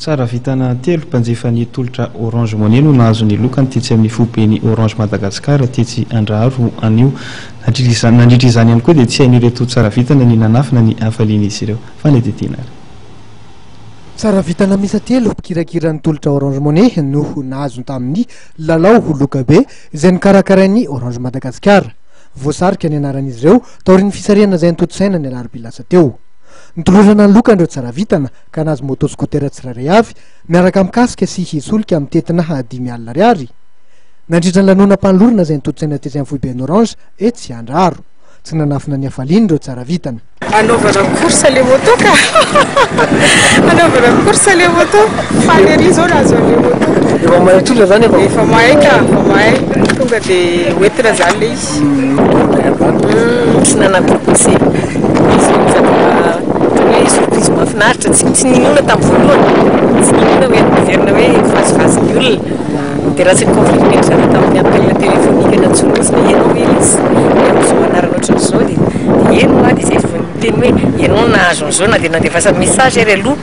Tsara vitana telo mpanjefa ny tolotra Orange Money no nahazo ny lokany tetsy amin'ny fobeny Orange Madagascar tetsy Andraro anio. Nandritra izany ihany koa dia tsy hain'ireto tsara vitana ny nanafina ny hafalian'izy ireo. Fanedetena. Tsara vitana misa telo mpikirakira ny tolotra Orange Money no nahazo tamin'ny lalao Lokabe izay nikarakarain'ny Orange Madagascar. Voasarika ny anaran'izy ireo taorian'ny fisarihana izay nitotosaina ny alarobia lasa teo. Nitolorana ny lokandreo tsara vitana ka nahazo motosikotera tsirairay avy miaraka mikasika sy hisolika amin'ny tetina 5,000 ariary. Nandritra ny lanonam-panolorana izay nitotosaina tetsy amin'ny foiben'ny Orange etsy Andraro. Tsy nanafina ny hafaliany ireo tsara vitana. Anaovana course le moto ka. Anaovana course le moto. Fanery zao nahazo le moto. Efa mahay tolona zany efa. Efa mahay ka, efa mahay. Tonga dia hoentina zany le izy. Tsy nanam-proposer. Surprise mahafinaritra tsy ninona tamin'ny voalohany tsy ninona hoe miverina hoe vazivazy ny olona dia raha tsy nikonfirmer zany tamin'ny appel téléphonique natsonosina ianao hoe izy zo anarana ohatran'izao dia eno a dia izay vao niteny hoe ianao nahazo an'izao na dia nandevasa message ary aloha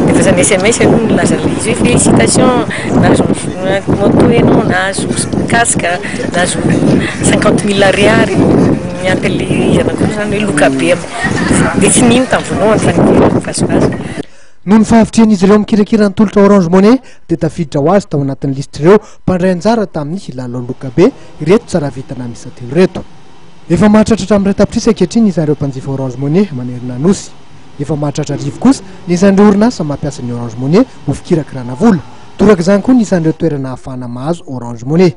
devasa ny SMS aloha nilaza izy hoe félicitation nahazo moto ianao nahazo casque nahazo 50,000 ariary miampele izy anak'io zany hoe Lokabe dia tsy nino tamin'ny voalohany fa ny vazivazy. Noho ny fahavitrian'izy ireo mikirakira ny tolotra Orange Money dia tafiditra ho azy tao anatin'ny lisitra ireo mpandray anjara tamin'ny lalao Lokabe ireto tsara vitana misa telo reto. Efa mahatratratra amin'ny retapitrisa ankehitriny izareo mpanjifa Orange Money manerina nosy. Efa mahatratra rivo kosa ny isan'ireo orinasa mampiasa ny Orange Money ho fikirakirana vola. Toraka izany koa ny isan'ireo toerana ahafahana mahazo Orange Money.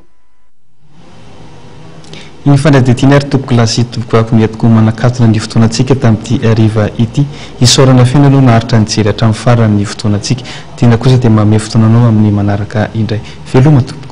Ny fanadetiny ary tompoko lasy tompoko miatoko manakatona ny fotoanantsika tamin'ity ariva ity isaorana fena aloha naharitra nijery hatramin'ny farany fotoanantsika. Tiana kosa dia manome fotoananao amin'ny manaraka indray. Veloma tompoko.